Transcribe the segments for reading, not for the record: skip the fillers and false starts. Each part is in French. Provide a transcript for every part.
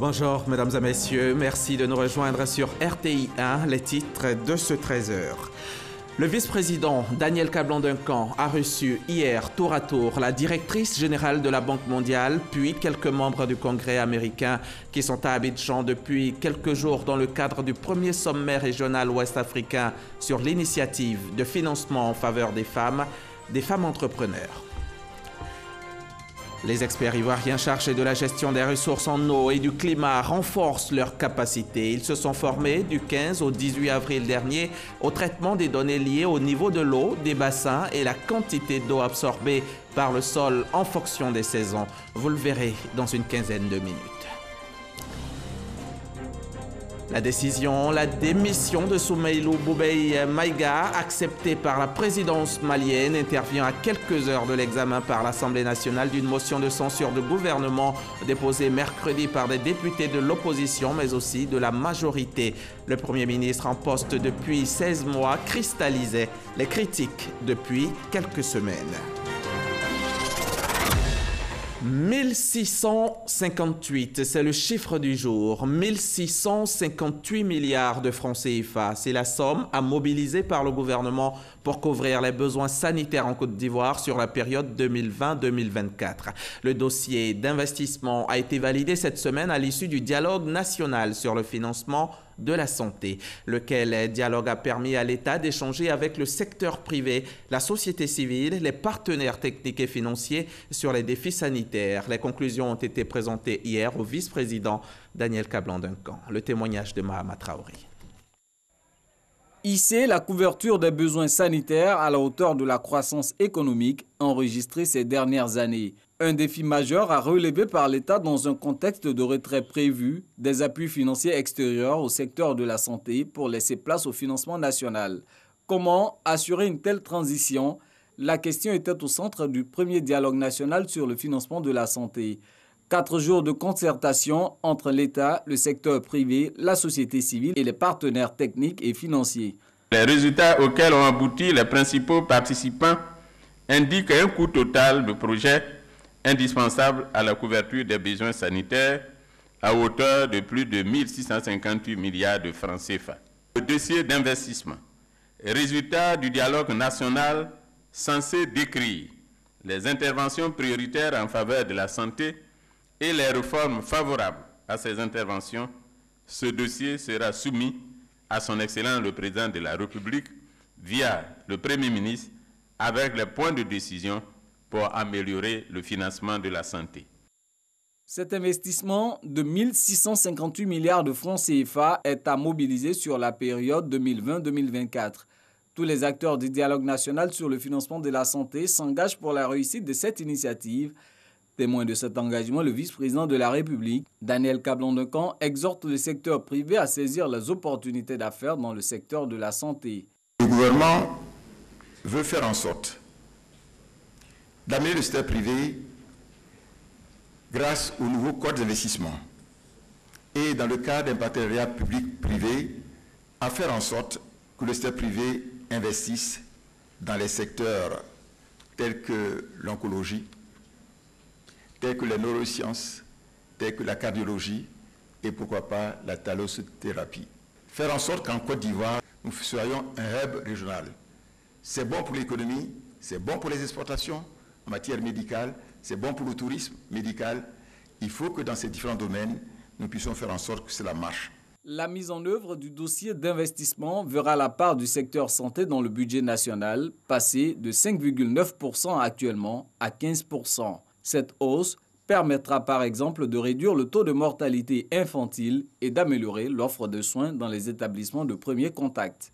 Bonjour mesdames et messieurs, merci de nous rejoindre sur RTI 1, les titres de ce 13h. Le vice-président Daniel Kablan-Duncan a reçu hier tour à tour la directrice générale de la Banque mondiale, puis quelques membres du Congrès américain qui sont à Abidjan depuis quelques jours dans le cadre du premier sommet régional ouest-africain sur l'initiative de financement en faveur des femmes entrepreneurs. Les experts ivoiriens chargés de la gestion des ressources en eau et du climat renforcent leurs capacités. Ils se sont formés du 15 au 18 avril dernier au traitement des données liées au niveau de l'eau, des bassins et la quantité d'eau absorbée par le sol en fonction des saisons. Vous le verrez dans une quinzaine de minutes. La démission de Soumeylou Boubèye Maïga, acceptée par la présidence malienne, intervient à quelques heures de l'examen par l'Assemblée nationale d'une motion de censure de gouvernement déposée mercredi par des députés de l'opposition, mais aussi de la majorité. Le Premier ministre en poste depuis 16 mois cristallisait les critiques depuis quelques semaines. 1658, c'est le chiffre du jour. 1658 milliards de francs CFA. C'est la somme à mobiliser par le gouvernement pour couvrir les besoins sanitaires en Côte d'Ivoire sur la période 2020-2024. Le dossier d'investissement a été validé cette semaine à l'issue du dialogue national sur le financement de la santé, lequel dialogue a permis à l'État d'échanger avec le secteur privé, la société civile, les partenaires techniques et financiers sur les défis sanitaires. Les conclusions ont été présentées hier au vice-président Daniel Kablan-Duncan. Le témoignage de Mahama Traoré. Hisser la couverture des besoins sanitaires à la hauteur de la croissance économique enregistrée ces dernières années. Un défi majeur à relever par l'État dans un contexte de retrait prévu des appuis financiers extérieurs au secteur de la santé pour laisser place au financement national. Comment assurer une telle transition? La question était au centre du premier dialogue national sur le financement de la santé. 4 jours de concertation entre l'État, le secteur privé, la société civile et les partenaires techniques et financiers. Les résultats auxquels ont abouti les principaux participants indiquent un coût total de projet indispensable à la couverture des besoins sanitaires à hauteur de plus de 1658 milliards de francs CFA. Le dossier d'investissement, résultat du dialogue national censé décrire les interventions prioritaires en faveur de la santé et les réformes favorables à ces interventions, ce dossier sera soumis à son Excellence le Président de la République via le Premier ministre avec les points de décision pour améliorer le financement de la santé. Cet investissement de 1658 milliards de francs CFA est à mobiliser sur la période 2020-2024. Tous les acteurs du dialogue national sur le financement de la santé s'engagent pour la réussite de cette initiative. Témoin de cet engagement, le vice-président de la République, Daniel Kablan-Duncan, exhorte le secteur privé à saisir les opportunités d'affaires dans le secteur de la santé. Le gouvernement veut faire en sorte d'amener le secteur privé grâce au nouveau code d'investissement et dans le cadre d'un partenariat public-privé à faire en sorte que le secteur privé investisse dans les secteurs tels que l'oncologie, tels que les neurosciences, tels que la cardiologie et pourquoi pas la thalassothérapie. Faire en sorte qu'en Côte d'Ivoire, nous soyons un hub régional. C'est bon pour l'économie, c'est bon pour les exportations en matière médicale, c'est bon pour le tourisme médical. Il faut que dans ces différents domaines, nous puissions faire en sorte que cela marche. La mise en œuvre du dossier d'investissement verra la part du secteur santé dans le budget national passer de 5,9% actuellement à 15%. Cette hausse permettra par exemple de réduire le taux de mortalité infantile et d'améliorer l'offre de soins dans les établissements de premier contact.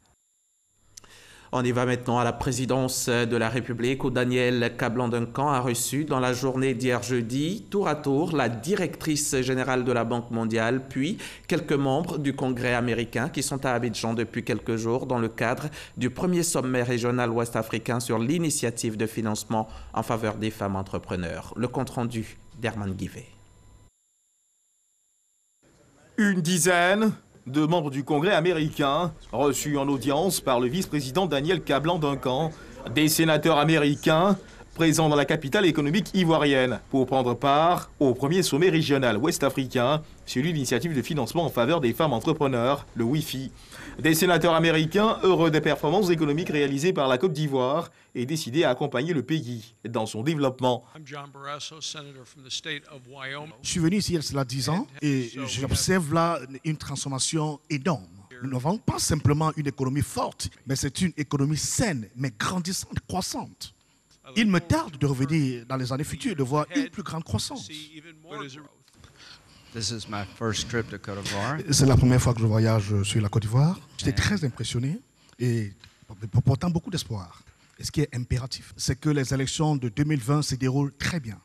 On y va maintenant à la présidence de la République où Daniel Kablan-Duncan a reçu dans la journée d'hier jeudi, tour à tour, la directrice générale de la Banque mondiale, puis quelques membres du Congrès américain qui sont à Abidjan depuis quelques jours dans le cadre du premier sommet régional ouest-africain sur l'initiative de financement en faveur des femmes entrepreneurs. Le compte-rendu d'Herman Guivet. Une dizaine de membres du Congrès américain, reçus en audience par le vice-président Daniel Kablan-Duncan, des sénateurs américains, présent dans la capitale économique ivoirienne, pour prendre part au premier sommet régional ouest-africain sur l'initiative de financement en faveur des femmes entrepreneurs, le WIFI. Des sénateurs américains, heureux des performances économiques réalisées par la Côte d'Ivoire, et décidés à accompagner le pays dans son développement. Je suis venu ici il y a cela 10 ans et j'observe là une transformation énorme. Nous n'avons pas simplement une économie forte, mais c'est une économie saine, mais grandissante, croissante. Il me tarde de revenir dans les années futures, de voir une plus grande croissance. C'est la première fois que je voyage sur la Côte d'Ivoire. J'étais très impressionné et portant beaucoup d'espoir. Et ce qui est impératif, c'est que les élections de 2020 se déroulent très bien.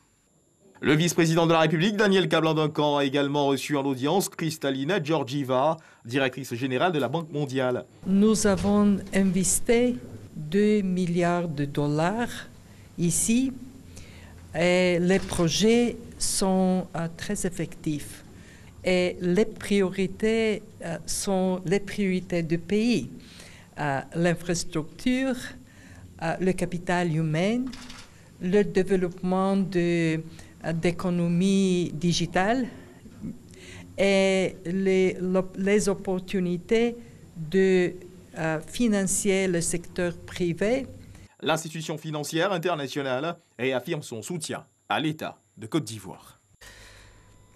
Le vice-président de la République, Daniel Kablan-Duncan, a également reçu en audience Kristalina Georgieva, directrice générale de la Banque mondiale. Nous avons investi 2 milliards de dollars ici et les projets sont très effectifs. Et les priorités sont les priorités du pays. L'infrastructure, le capital humain, le développement d'économie digitale et les opportunités de financer le secteur privé. L'institution financière internationale réaffirme son soutien à l'État de Côte d'Ivoire.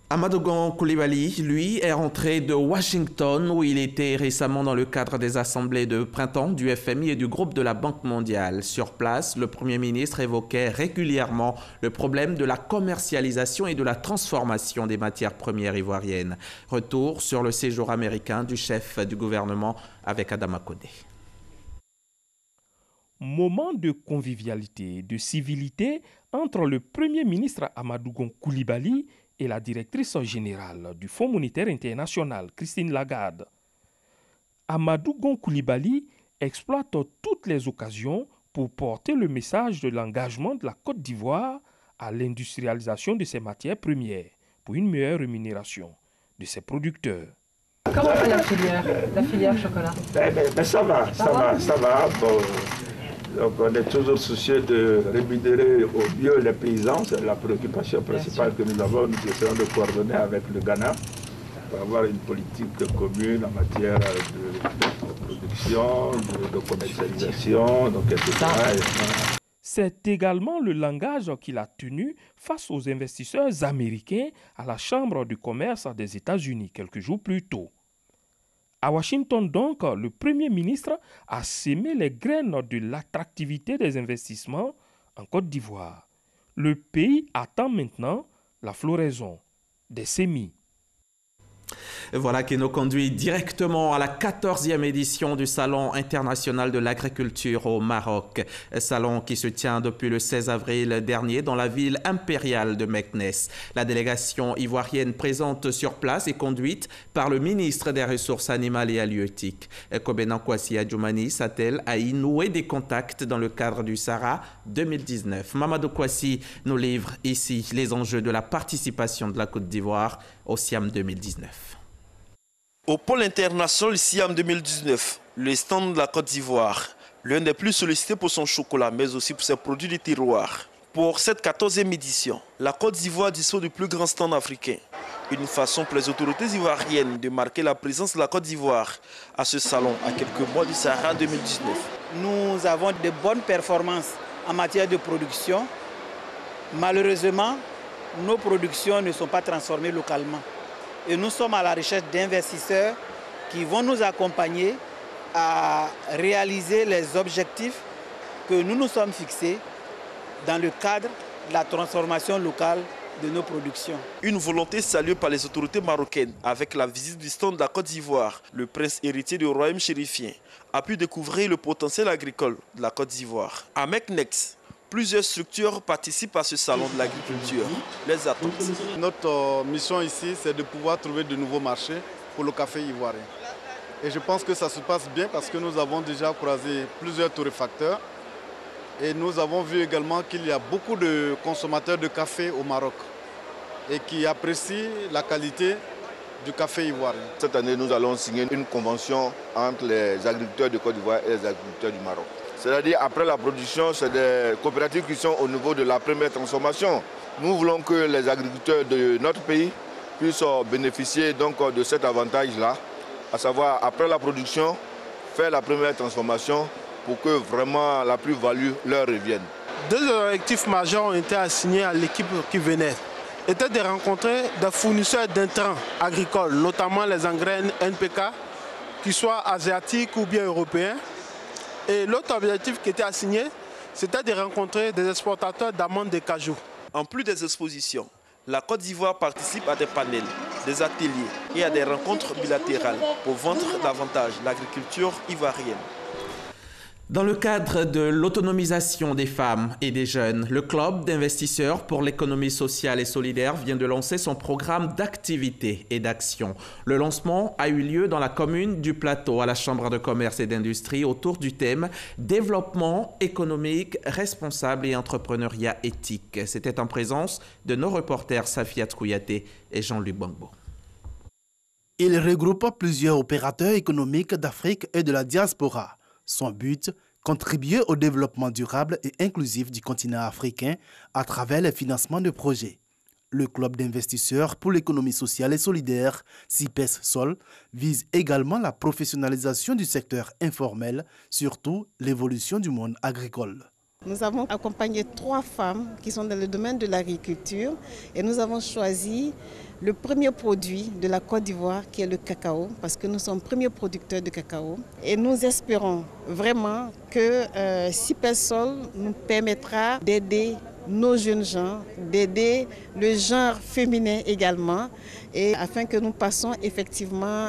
Amadou Gon Coulibaly, lui, est rentré de Washington où il était récemment dans le cadre des assemblées de printemps du FMI et du groupe de la Banque mondiale. Sur place, le Premier ministre évoquait régulièrement le problème de la commercialisation et de la transformation des matières premières ivoiriennes. Retour sur le séjour américain du chef du gouvernement avec Adama Kodé. Moment de convivialité et de civilité entre le Premier ministre Amadou Gon Coulibaly et la directrice générale du Fonds monétaire international, Christine Lagarde. Amadou Gon Coulibaly exploite toutes les occasions pour porter le message de l'engagement de la Côte d'Ivoire à l'industrialisation de ses matières premières pour une meilleure rémunération de ses producteurs. Comment va la filière chocolat? Ça va. Bon. Donc on est toujours soucieux de rémunérer au mieux les paysans, c'est la préoccupation principale que nous avons. Nous essayons de coordonner avec le Ghana pour avoir une politique commune en matière de production, de commercialisation, donc etc. C'est également le langage qu'il a tenu face aux investisseurs américains à la Chambre du commerce des États-Unis quelques jours plus tôt. À Washington donc, le Premier ministre a sémé les graines de l'attractivité des investissements en Côte d'Ivoire. Le pays attend maintenant la floraison des semis. Voilà qui nous conduit directement à la 14e édition du Salon international de l'agriculture au Maroc. Salon qui se tient depuis le 16 avril dernier dans la ville impériale de Meknès. La délégation ivoirienne présente sur place est conduite par le ministre des Ressources animales et halieutiques. Kobena Kwasi Adjoumani s'attelle à y nouer des contacts dans le cadre du Sahara 2019. Mamadou Kwasi nous livre ici les enjeux de la participation de la Côte d'Ivoire au SIAM 2019. Au pôle international SIAM 2019, le stand de la Côte d'Ivoire, l'un des plus sollicités pour son chocolat, mais aussi pour ses produits de tiroir. Pour cette 14e édition, la Côte d'Ivoire dispose du plus grand stand africain. Une façon pour les autorités ivoiriennes de marquer la présence de la Côte d'Ivoire à ce salon à quelques mois du Sahara 2019. Nous avons de bonnes performances en matière de production. Malheureusement, nos productions ne sont pas transformées localement. Et nous sommes à la recherche d'investisseurs qui vont nous accompagner à réaliser les objectifs que nous nous sommes fixés dans le cadre de la transformation locale de nos productions. Une volonté saluée par les autorités marocaines avec la visite du stand de la Côte d'Ivoire. Le prince héritier du royaume chérifien a pu découvrir le potentiel agricole de la Côte d'Ivoire. À Meknès, plusieurs structures participent à ce salon de l'agriculture. Les attentes. Notre mission ici, c'est de pouvoir trouver de nouveaux marchés pour le café ivoirien. Et je pense que ça se passe bien parce que nous avons déjà croisé plusieurs torréfacteurs. Et nous avons vu également qu'il y a beaucoup de consommateurs de café au Maroc et qui apprécient la qualité du café ivoirien. Cette année, nous allons signer une convention entre les agriculteurs de Côte d'Ivoire et les agriculteurs du Maroc. C'est-à-dire après la production, c'est des coopératives qui sont au niveau de la première transformation. Nous voulons que les agriculteurs de notre pays puissent bénéficier donc de cet avantage-là, à savoir après la production, faire la première transformation pour que vraiment la plus-value leur revienne. Deux objectifs majeurs ont été assignés à l'équipe qui venait. Était de rencontrer des fournisseurs d'intrants agricoles, notamment les engrais NPK, qu'ils soient asiatiques ou bien européens. Et l'autre objectif qui était assigné, c'était de rencontrer des exportateurs d'amandes de cajou. En plus des expositions, la Côte d'Ivoire participe à des panels, des ateliers et à des rencontres bilatérales pour vendre davantage l'agriculture ivoirienne. Dans le cadre de l'autonomisation des femmes et des jeunes, le Club d'investisseurs pour l'économie sociale et solidaire vient de lancer son programme d'activités et d'actions. Le lancement a eu lieu dans la commune du Plateau à la Chambre de commerce et d'industrie autour du thème « Développement économique responsable et entrepreneuriat éthique ». C'était en présence de nos reporters Safiat Kouyaté et Jean-Luc Bangbo. Il regroupe plusieurs opérateurs économiques d'Afrique et de la diaspora. Son but, contribuer au développement durable et inclusif du continent africain à travers le financement de projets. Le Club d'investisseurs pour l'économie sociale et solidaire, CIPES-SOL, vise également la professionnalisation du secteur informel, surtout l'évolution du monde agricole. Nous avons accompagné 3 femmes qui sont dans le domaine de l'agriculture et nous avons choisi le premier produit de la Côte d'Ivoire qui est le cacao parce que nous sommes premiers producteurs de cacao et nous espérons vraiment que CIPES-SOL nous permettra d'aider nos jeunes gens, d'aider le genre féminin également et afin que nous passions effectivement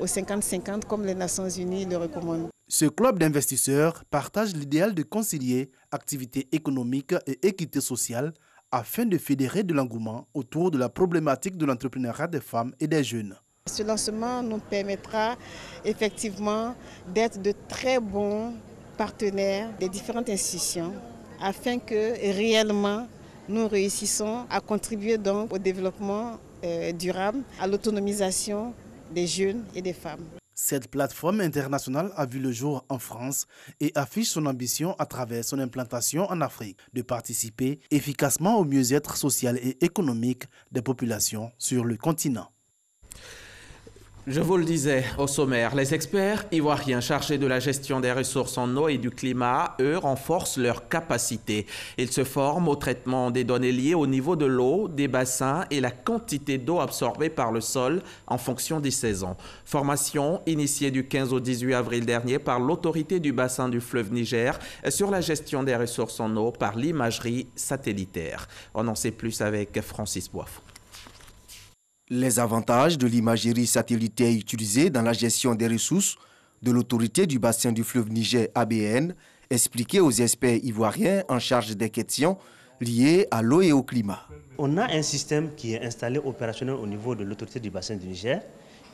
au 50-50 comme les Nations Unies le recommandent. Ce club d'investisseurs partage l'idéal de concilier activité économique et équité sociale afin de fédérer de l'engouement autour de la problématique de l'entrepreneuriat des femmes et des jeunes. Ce lancement nous permettra effectivement d'être de très bons partenaires des différentes institutions afin que réellement nous réussissons à contribuer donc au développement durable, à l'autonomisation des jeunes et des femmes. Cette plateforme internationale a vu le jour en France et affiche son ambition à travers son implantation en Afrique de participer efficacement au mieux-être social et économique des populations sur le continent. Je vous le disais au sommaire, les experts ivoiriens chargés de la gestion des ressources en eau et du climat, eux, renforcent leurs capacités. Ils se forment au traitement des données liées au niveau de l'eau, des bassins et la quantité d'eau absorbée par le sol en fonction des saisons. Formation initiée du 15 au 18 avril dernier par l'autorité du bassin du fleuve Niger sur la gestion des ressources en eau par l'imagerie satellitaire. On en sait plus avec Francis Boifou. Les avantages de l'imagerie satellitaire utilisée dans la gestion des ressources de l'autorité du bassin du fleuve Niger ABN, expliqués aux experts ivoiriens en charge des questions liées à l'eau et au climat. On a un système qui est installé opérationnel au niveau de l'autorité du bassin du Niger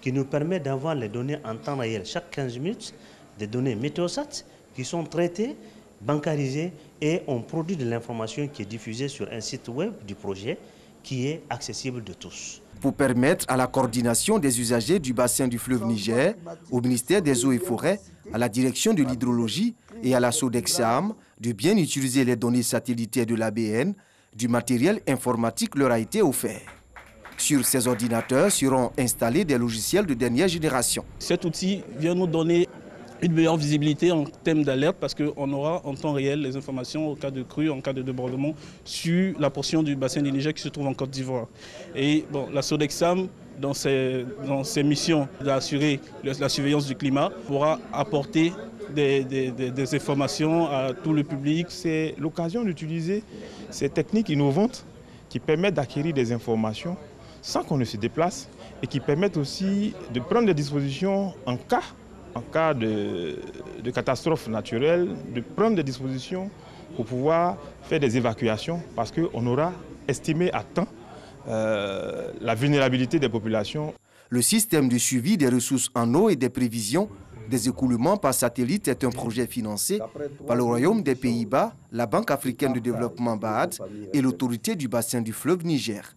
qui nous permet d'avoir les données en temps réel chaque 15 minutes, des données météosat qui sont traitées, bancarisées et on produit de l'information qui est diffusée sur un site web du projet qui est accessible de tous. Pour permettre à la coordination des usagers du bassin du fleuve Niger, au ministère des Eaux et Forêts, à la direction de l'hydrologie et à la SODEXAM de bien utiliser les données satellitaires de l'ABN, du matériel informatique leur a été offert. Sur ces ordinateurs seront installés des logiciels de dernière génération. Cet outil vient nous donner une meilleure visibilité en termes d'alerte parce qu'on aura en temps réel les informations au cas de crue, en cas de débordement sur la portion du bassin du Niger qui se trouve en Côte d'Ivoire. Et bon, la SODEXAM, dans ses missions d'assurer la surveillance du climat, pourra apporter des informations à tout le public. C'est l'occasion d'utiliser ces techniques innovantes qui permettent d'acquérir des informations sans qu'on ne se déplace et qui permettent aussi de prendre des dispositions en cas de catastrophe naturelle, de prendre des dispositions pour pouvoir faire des évacuations parce qu'on aura estimé à temps la vulnérabilité des populations. Le système de suivi des ressources en eau et des prévisions des écoulements par satellite est un projet financé par le Royaume des Pays-Bas, la Banque africaine de développement BAD et l'autorité du bassin du fleuve Niger.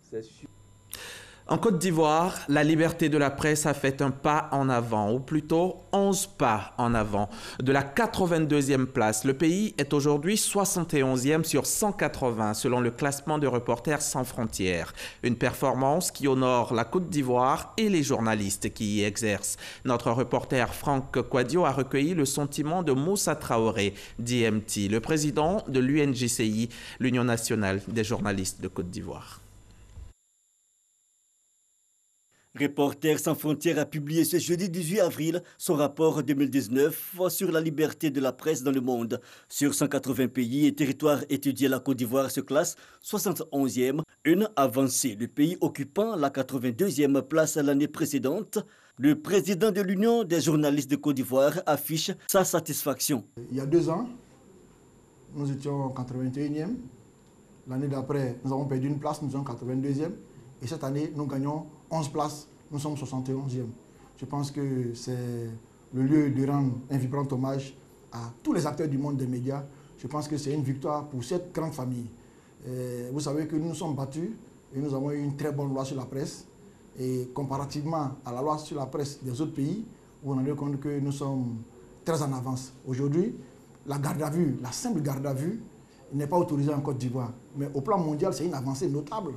En Côte d'Ivoire, la liberté de la presse a fait un pas en avant, ou plutôt 11 pas en avant. De la 82e place, le pays est aujourd'hui 71e sur 180 selon le classement de Reporters sans frontières. Une performance qui honore la Côte d'Ivoire et les journalistes qui y exercent. Notre reporter Franck Quadio a recueilli le sentiment de Moussa Traoré, d'IMT, le président de l'UNJCI, l'Union nationale des journalistes de Côte d'Ivoire. Reporters sans frontières a publié ce jeudi 18 avril son rapport 2019 sur la liberté de la presse dans le monde. Sur 180 pays et territoires étudiés, la Côte d'Ivoire se classe 71e, une avancée, le pays occupant la 82e place l'année précédente. Le président de l'Union des journalistes de Côte d'Ivoire affiche sa satisfaction. Il y a 2 ans, nous étions 81e. L'année d'après, nous avons perdu une place, nous sommes 82e. Et cette année, nous gagnons 11 places, nous sommes 71e. Je pense que c'est le lieu de rendre un vibrant hommage à tous les acteurs du monde des médias. Je pense que c'est une victoire pour cette grande famille. Vous savez que nous nous sommes battus et nous avons eu une très bonne loi sur la presse. Et comparativement à la loi sur la presse des autres pays, vous vous rendez compte que nous sommes très en avance. Aujourd'hui, la garde à vue, la simple garde à vue, n'est pas autorisée en Côte d'Ivoire. Mais au plan mondial, c'est une avancée notable.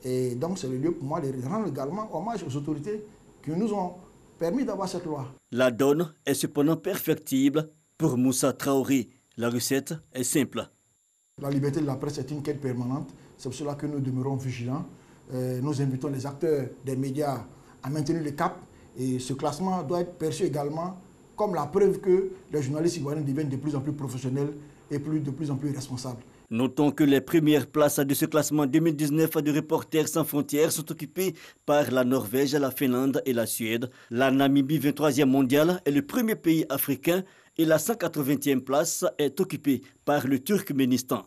Et donc, c'est le lieu pour moi de rendre également hommage aux autorités qui nous ont permis d'avoir cette loi. La donne est cependant perfectible pour Moussa Traoré. La recette est simple. La liberté de la presse est une quête permanente. C'est pour cela que nous demeurons vigilants. Nous invitons les acteurs des médias à maintenir le cap. Et ce classement doit être perçu également comme la preuve que les journalistes ivoiriens deviennent de plus en plus professionnels et de plus en plus responsables. Notons que les premières places de ce classement 2019 de Reporters sans frontières sont occupées par la Norvège, la Finlande et la Suède. La Namibie, 23e mondiale, est le premier pays africain et la 180e place est occupée par le Turkménistan.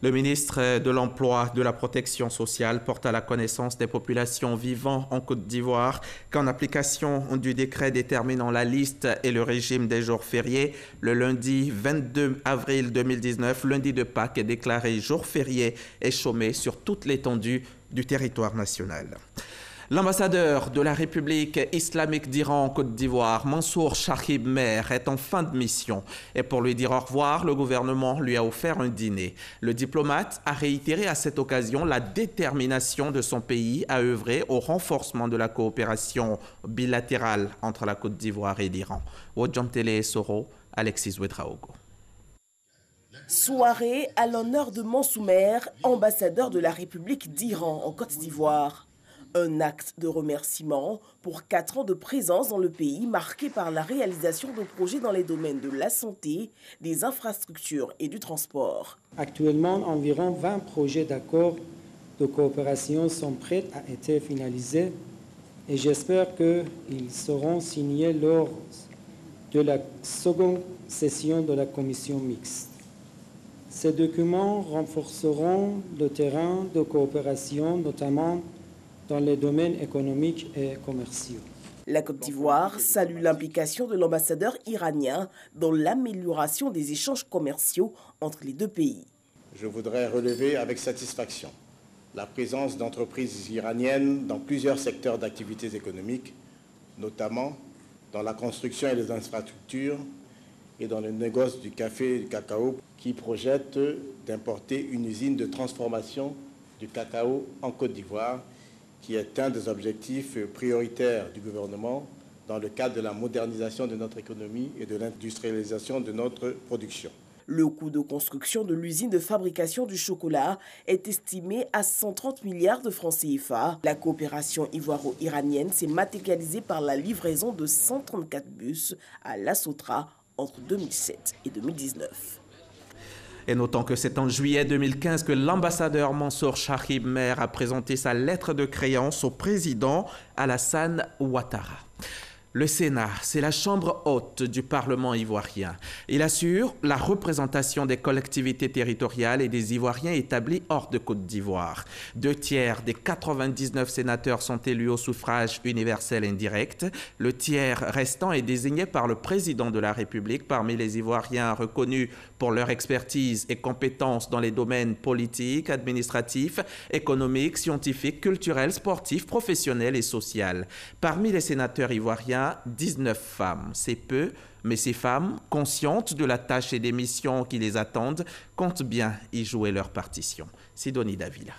Le ministre de l'Emploi et de la Protection sociale porte à la connaissance des populations vivant en Côte d'Ivoire qu'en application du décret déterminant la liste et le régime des jours fériés, le lundi 22 avril 2019, lundi de Pâques, est déclaré jour férié et chômé sur toute l'étendue du territoire national. L'ambassadeur de la République islamique d'Iran en Côte d'Ivoire, Mansour Chahib Mer, est en fin de mission. Et pour lui dire au revoir, le gouvernement lui a offert un dîner. Le diplomate a réitéré à cette occasion la détermination de son pays à œuvrer au renforcement de la coopération bilatérale entre la Côte d'Ivoire et l'Iran. Wodjantele Soro, Alexis Ouedraogo. Soirée à l'honneur de Mansour Mer, ambassadeur de la République d'Iran en Côte d'Ivoire. Un acte de remerciement pour 4 ans de présence dans le pays marqué par la réalisation de projets dans les domaines de la santé, des infrastructures et du transport. Actuellement, environ 20 projets d'accords de coopération sont prêts à être finalisés et j'espère qu'ils seront signés lors de la seconde session de la commission mixte. Ces documents renforceront le terrain de coopération, notamment dans les domaines économiques et commerciaux. La Côte d'Ivoire salue l'implication de l'ambassadeur iranien dans l'amélioration des échanges commerciaux entre les deux pays. Je voudrais relever avec satisfaction la présence d'entreprises iraniennes dans plusieurs secteurs d'activités économiques, notamment dans la construction et les infrastructures et dans le négoce du café et du cacao, qui projettent d'importer une usine de transformation du cacao en Côte d'Ivoire, qui est un des objectifs prioritaires du gouvernement dans le cadre de la modernisation de notre économie et de l'industrialisation de notre production. Le coût de construction de l'usine de fabrication du chocolat est estimé à 130 milliards de francs CFA. La coopération ivoiro-iranienne s'est matérialisée par la livraison de 134 bus à La Sotra entre 2007 et 2019. Et notons que c'est en juillet 2015 que l'ambassadeur Mansour Chahib Mer a présenté sa lettre de créance au président Alassane Ouattara. Le Sénat, c'est la chambre haute du Parlement ivoirien. Il assure la représentation des collectivités territoriales et des Ivoiriens établis hors de Côte d'Ivoire. 2/3 des 99 sénateurs sont élus au suffrage universel indirect. Le tiers restant est désigné par le président de la République parmi les Ivoiriens reconnus pour leur expertise et compétences dans les domaines politiques, administratifs, économiques, scientifiques, culturels, sportifs, professionnels et sociaux. Parmi les sénateurs ivoiriens, 19 femmes. C'est peu, mais ces femmes, conscientes de la tâche et des missions qui les attendent, comptent bien y jouer leur partition. Sidonie Davila.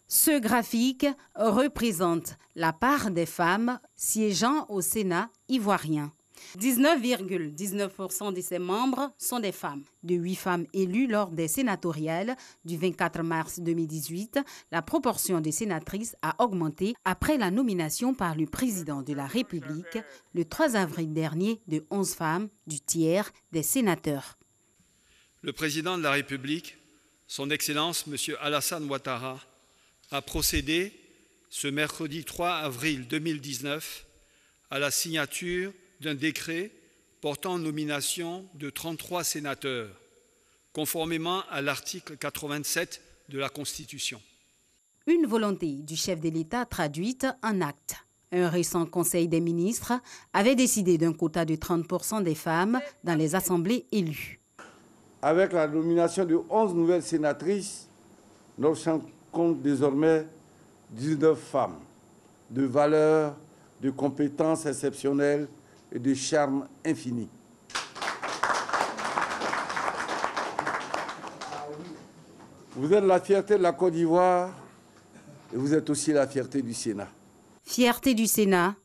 Ce graphique représente la part des femmes siégeant au Sénat ivoirien. 19,19% de ses membres sont des femmes. De 8 femmes élues lors des sénatoriales du 24 mars 2018, la proportion des sénatrices a augmenté après la nomination par le président de la République le 3 avril dernier de 11 femmes du tiers des sénateurs. Le président de la République, son Excellence M. Alassane Ouattara, a procédé ce mercredi 3 avril 2019 à la signature d'un décret portant nomination de 33 sénateurs, conformément à l'article 87 de la Constitution. Une volonté du chef de l'État traduite en actes. Un récent Conseil des ministres avait décidé d'un quota de 30% des femmes dans les assemblées élues. Avec la nomination de 11 nouvelles sénatrices, notre champ compte désormais 19 femmes de valeur, de compétences exceptionnelles et de charme infini. Vous êtes la fierté de la Côte d'Ivoire et vous êtes aussi la fierté du Sénat. Fierté du Sénat,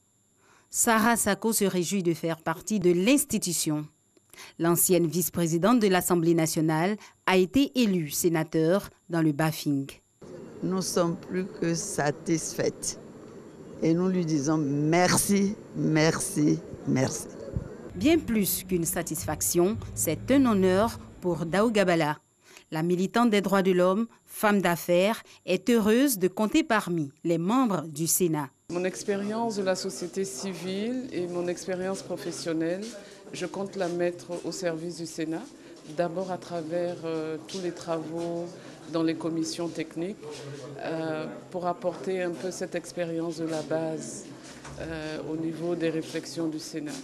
Sarah Sako se réjouit de faire partie de l'institution. L'ancienne vice-présidente de l'Assemblée nationale a été élue sénateur dans le Bafing. Nous sommes plus que satisfaites et nous lui disons merci, merci, merci. Bien plus qu'une satisfaction, c'est un honneur pour Daou Gabala. La militante des droits de l'homme, femme d'affaires, est heureuse de compter parmi les membres du Sénat. Mon expérience de la société civile et mon expérience professionnelle, je compte la mettre au service du Sénat, d'abord à travers tous les travaux dans les commissions techniques, pour apporter un peu cette expérience de la base au niveau des réflexions du Sénat.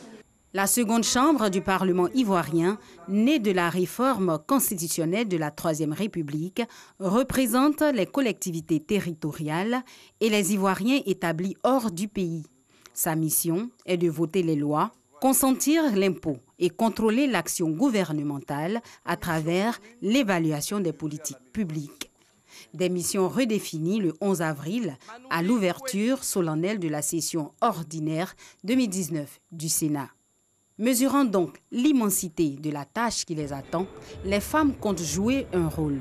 La seconde chambre du Parlement ivoirien, née de la réforme constitutionnelle de la Troisième République, représente les collectivités territoriales et les Ivoiriens établis hors du pays. Sa mission est de voter les lois, consentir l'impôt et contrôler l'action gouvernementale à travers l'évaluation des politiques publiques. Des missions redéfinies le 11 avril à l'ouverture solennelle de la session ordinaire 2019 du Sénat. Mesurant donc l'immensité de la tâche qui les attend, les femmes comptent jouer un rôle.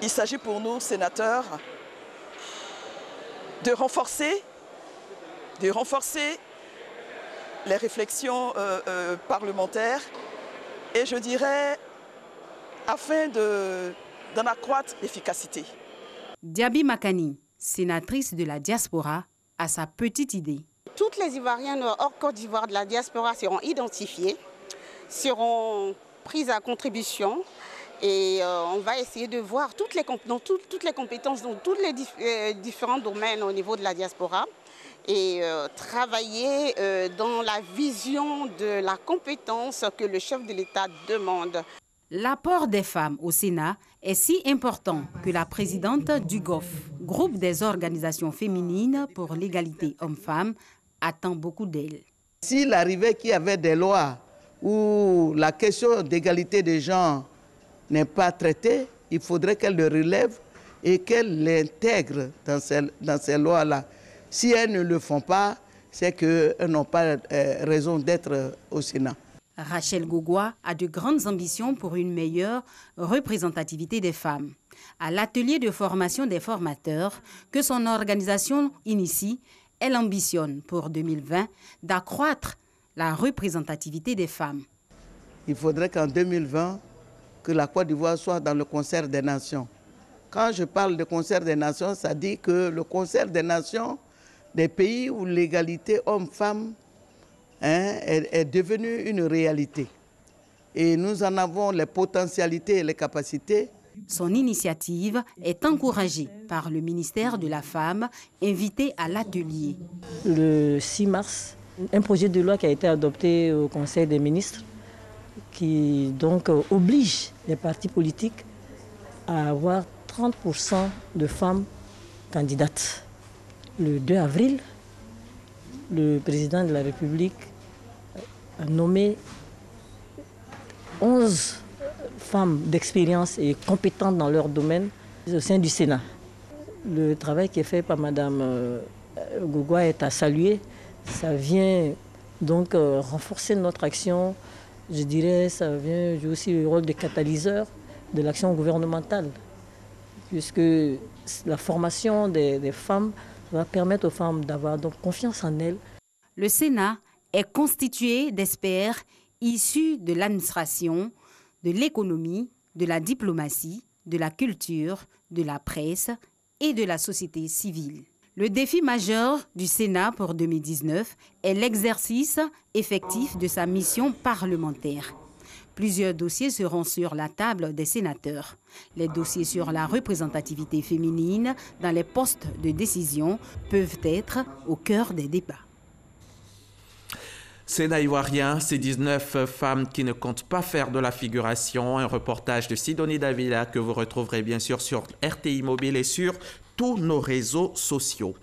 Il s'agit pour nous, sénateurs, de renforcer les réflexions parlementaires et je dirais afin d'en accroître l'efficacité. Diaby Makani, sénatrice de la diaspora, a sa petite idée. Toutes les Ivoiriennes hors Côte d'Ivoire de la diaspora seront identifiées, seront prises à contribution et on va essayer de voir toutes les compétences dans tous les différents domaines au niveau de la diaspora et travailler dans la vision de la compétence que le chef de l'État demande. L'apport des femmes au Sénat est si important que la présidente du GOF, groupe des organisations féminines pour l'égalité hommes-femmes, attend beaucoup d'elles. S'il arrivait qu'il y avait des lois où la question d'égalité des genres n'est pas traitée, il faudrait qu'elle le relève et qu'elle l'intègre dans ces lois-là. Si elles ne le font pas, c'est qu'elles n'ont pas raison d'être au Sénat. Rachel Gogua a de grandes ambitions pour une meilleure représentativité des femmes. À l'atelier de formation des formateurs que son organisation initie, elle ambitionne pour 2020 d'accroître la représentativité des femmes. Il faudrait qu'en 2020, que la Côte d'Ivoire soit dans le concert des nations. Quand je parle de concert des nations, ça dit que le concert des nations, des pays où l'égalité homme-femme est devenue une réalité. Et nous en avons les potentialités et les capacités. Son initiative est encouragée par le ministère de la Femme, invité à l'atelier. Le 6 mars, un projet de loi qui a été adopté au Conseil des ministres qui donc oblige les partis politiques à avoir 30% de femmes candidates. Le 2 avril, le président de la République a nommé 11 femmes d'expérience et compétentes dans leur domaine au sein du Sénat. Le travail qui est fait par Mme Gougoua est à saluer. Ça vient donc renforcer notre action. Je dirais ça vient jouer aussi le rôle de catalyseur de l'action gouvernementale, puisque la formation des femmes va permettre aux femmes d'avoir donc confiance en elles. Le Sénat est constitué d'experts issus de l'administration, de l'économie, de la diplomatie, de la culture, de la presse et de la société civile. Le défi majeur du Sénat pour 2019 est l'exercice effectif de sa mission parlementaire. Plusieurs dossiers seront sur la table des sénateurs. Les dossiers sur la représentativité féminine dans les postes de décision peuvent être au cœur des débats. Sénat ivoirien, ces 19 femmes qui ne comptent pas faire de la figuration. Un reportage de Sidonie Davila que vous retrouverez bien sûr sur RTI Mobile et sur tous nos réseaux sociaux.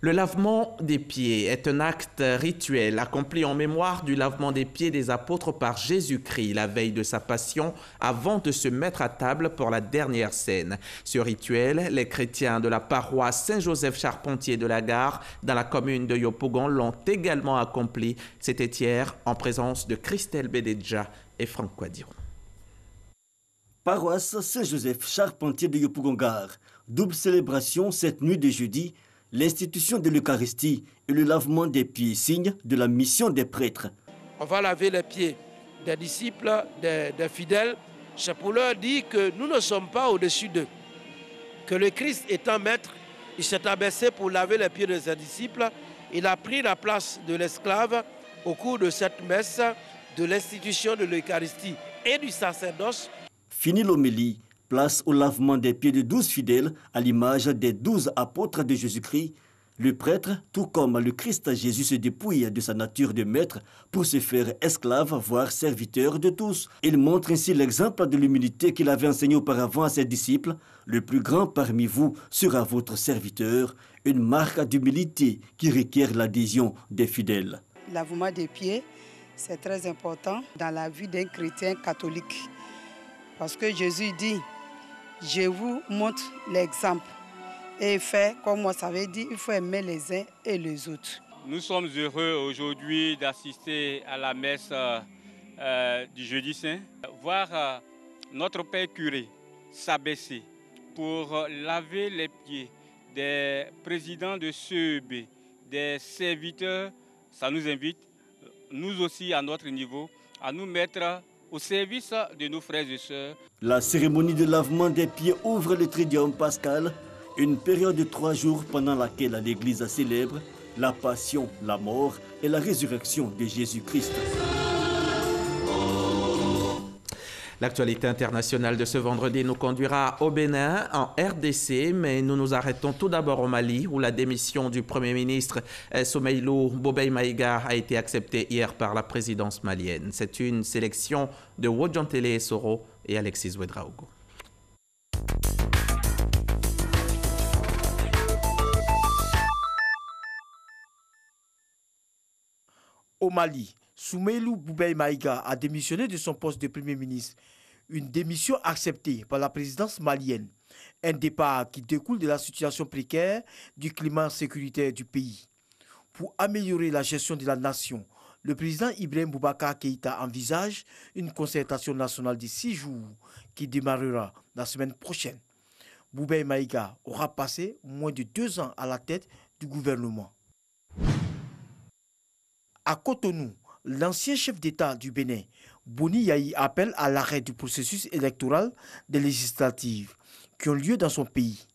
Le lavement des pieds est un acte rituel accompli en mémoire du lavement des pieds des apôtres par Jésus-Christ la veille de sa passion avant de se mettre à table pour la dernière scène. Ce rituel, les chrétiens de la paroisse Saint-Joseph Charpentier de la Gare dans la commune de Yopougon l'ont également accompli. C'était hier en présence de Christelle Bédéja et Franck Quadiron. Paroisse Saint-Joseph Charpentier de Yopougon-Gare. Double célébration cette nuit de jeudi, l'institution de l'Eucharistie et le lavement des pieds, signe de la mission des prêtres. On va laver les pieds des disciples, des fidèles. C'est pour leur dire que nous ne sommes pas au-dessus d'eux. Que le Christ étant maître, il s'est abaissé pour laver les pieds de ses disciples. Il a pris la place de l'esclave au cours de cette messe de l'institution de l'Eucharistie et du sacerdoce. Fini l'homélie. Place au lavement des pieds de 12 fidèles à l'image des 12 apôtres de Jésus-Christ. Le prêtre, tout comme le Christ Jésus, se dépouille de sa nature de maître pour se faire esclave, voire serviteur de tous. Il montre ainsi l'exemple de l'humilité qu'il avait enseigné auparavant à ses disciples. Le plus grand parmi vous sera votre serviteur, une marque d'humilité qui requiert l'adhésion des fidèles. Lavement des pieds, c'est très important dans la vie d'un chrétien catholique. Parce que Jésus dit, je vous montre l'exemple. Et faire comme moi, ça veut dire qu'il faut aimer les uns et les autres. Nous sommes heureux aujourd'hui d'assister à la messe du Jeudi Saint. Voir notre Père curé s'abaisser pour laver les pieds des présidents de CEB, des serviteurs, ça nous invite, nous aussi à notre niveau, à nous mettre au service de nos frères et sœurs. La cérémonie de lavement des pieds ouvre le Triduum pascal, une période de 3 jours pendant laquelle l'Église célèbre la passion, la mort et la résurrection de Jésus-Christ. L'actualité internationale de ce vendredi nous conduira au Bénin, en RDC, mais nous nous arrêtons tout d'abord au Mali, où la démission du Premier ministre Soumeylou Boubèye Maïga a été acceptée hier par la présidence malienne. C'est une sélection de Wodjantele Soro et Alexis Ouedraogo. Au Mali, Soumeylou Boubèye Maïga a démissionné de son poste de Premier ministre. Une démission acceptée par la présidence malienne. Un départ qui découle de la situation précaire du climat sécuritaire du pays. Pour améliorer la gestion de la nation, le président Ibrahim Boubacar Keïta envisage une concertation nationale de 6 jours qui démarrera la semaine prochaine. Boubèye Maïga aura passé moins de 2 ans à la tête du gouvernement. À Cotonou, l'ancien chef d'État du Bénin, Boni Yahi, appelle à l'arrêt du processus électoral des législatives qui ont lieu dans son pays.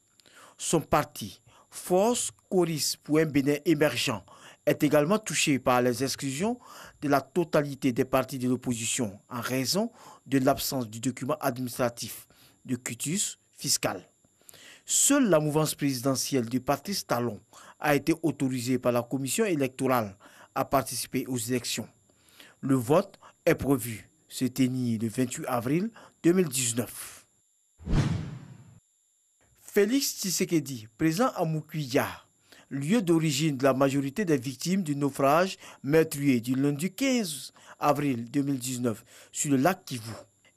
Son parti, Force Choris pour un Bénin émergent, est également touché par les exclusions de la totalité des partis de l'opposition en raison de l'absence du document administratif de quitus fiscal. Seule la mouvance présidentielle de Patrice Talon a été autorisée par la commission électorale à participer aux élections. Le vote est prévu se tenir le 28 avril 2019. Félix Tshisekedi, présent à Mukuya, lieu d'origine de la majorité des victimes du naufrage meurtrier du lundi 15 avril 2019 sur le lac Kivu.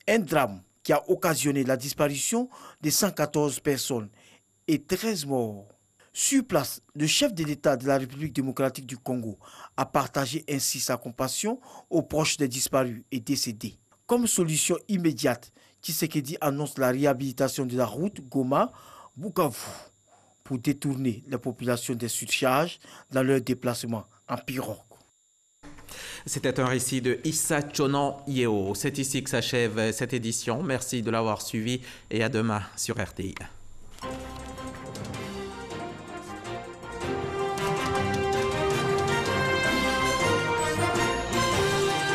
Un drame qui a occasionné la disparition de 114 personnes et 13 morts. Sur place, le chef de l'État de la République démocratique du Congo a partagé ainsi sa compassion aux proches des disparus et décédés. Comme solution immédiate, Tshisekedi annonce la réhabilitation de la route Goma-Bukavu pour détourner les populations des surcharges dans leur déplacement en pirogue. C'était un récit de Issa Chonan Yeo. C'est ici que s'achève cette édition. Merci de l'avoir suivi et à demain sur RTI.